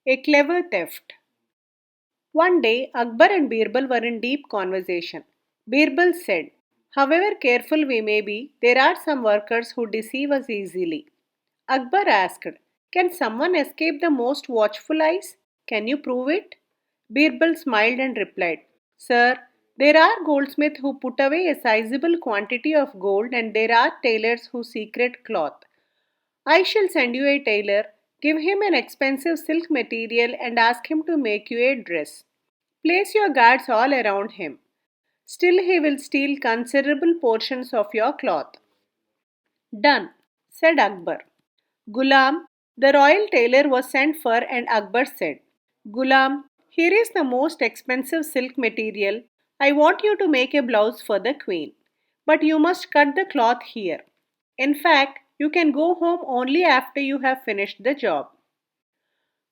A clever theft. One day, Akbar and Birbal were in deep conversation. Birbal said, "However careful we may be, there are some workers who deceive us easily." Akbar asked, "Can someone escape the most watchful eyes? Can you prove it?" Birbal smiled and replied, "Sir, there are goldsmiths who put away a sizable quantity of gold, and there are tailors who secret cloth. I shall send you a tailor, give him an expensive silk material, and ask him to make you a dress. Place your guards all around him. Still, he will steal considerable portions of your cloth." "Done," said Akbar. Ghulam, the royal tailor, was sent for, and Akbar said, "Ghulam, here is the most expensive silk material. I want you to make a blouse for the queen. But you must cut the cloth here. In fact, you can go home only after you have finished the job."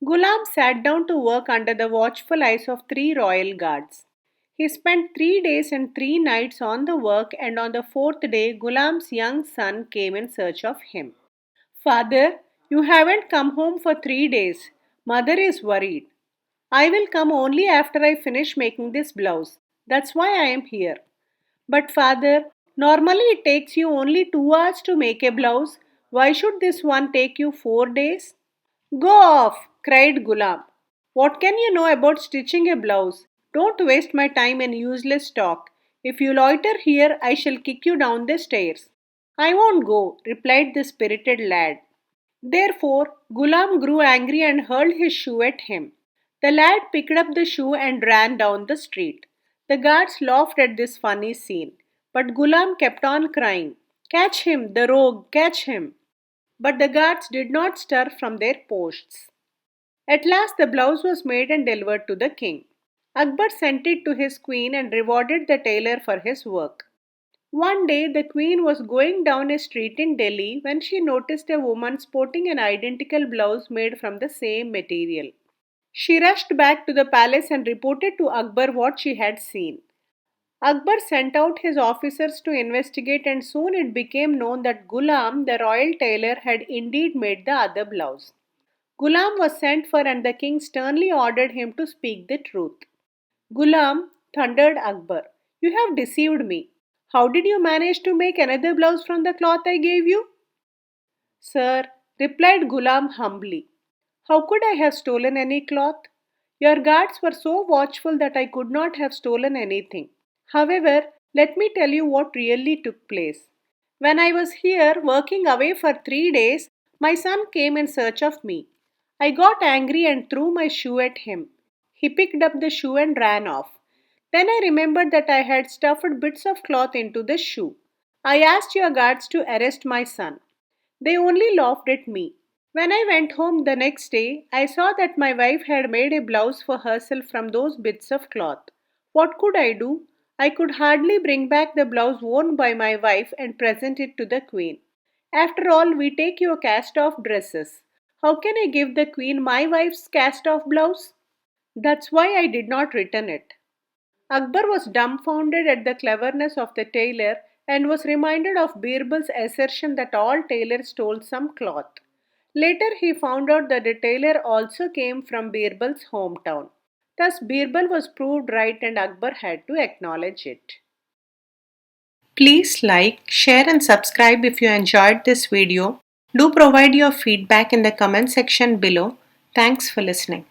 Ghulam sat down to work under the watchful eyes of three royal guards. He spent 3 days and 3 nights on the work, and on the fourth day, Ghulam's young son came in search of him. "Father, you haven't come home for 3 days. Mother is worried." "I will come only after I finish making this blouse. That's why I am here." "But father, normally it takes you only 2 hours to make a blouse. Why should this one take you 4 days?" "Go off!" cried Ghulam. "What can you know about stitching a blouse? Don't waste my time in useless talk. If you loiter here, I shall kick you down the stairs." "I won't go," replied the spirited lad. Therefore, Ghulam grew angry and hurled his shoe at him. The lad picked up the shoe and ran down the street. The guards laughed at this funny scene, but Ghulam kept on crying, "Catch him, the rogue, catch him!" But the guards did not stir from their posts. At last the blouse was made and delivered to the king. Akbar sent it to his queen and rewarded the tailor for his work. One day the queen was going down a street in Delhi when she noticed a woman sporting an identical blouse made from the same material. She rushed back to the palace and reported to Akbar what she had seen. Akbar sent out his officers to investigate, and soon it became known that Ghulam, the royal tailor, had indeed made the other blouse. Ghulam was sent for, and the king sternly ordered him to speak the truth. "Ghulam," thundered Akbar, "you have deceived me. How did you manage to make another blouse from the cloth I gave you?" "Sir," replied Ghulam humbly, "how could I have stolen any cloth? Your guards were so watchful that I could not have stolen anything. However, let me tell you what really took place. When I was here working away for 3 days, my son came in search of me. I got angry and threw my shoe at him. He picked up the shoe and ran off. Then I remembered that I had stuffed bits of cloth into the shoe. I asked your guards to arrest my son. They only laughed at me. When I went home the next day, I saw that my wife had made a blouse for herself from those bits of cloth. What could I do? I could hardly bring back the blouse worn by my wife and present it to the queen. After all, we take your cast off dresses. How can I give the queen my wife's cast off blouse? That's why I did not return it." Akbar was dumbfounded at the cleverness of the tailor and was reminded of Birbal's assertion that all tailors stole some cloth. Later, he found out that the tailor also came from Birbal's hometown. Thus, Birbal was proved right and Akbar had to acknowledge it. Please like, share, and subscribe if you enjoyed this video. Do provide your feedback in the comment section below. Thanks for listening.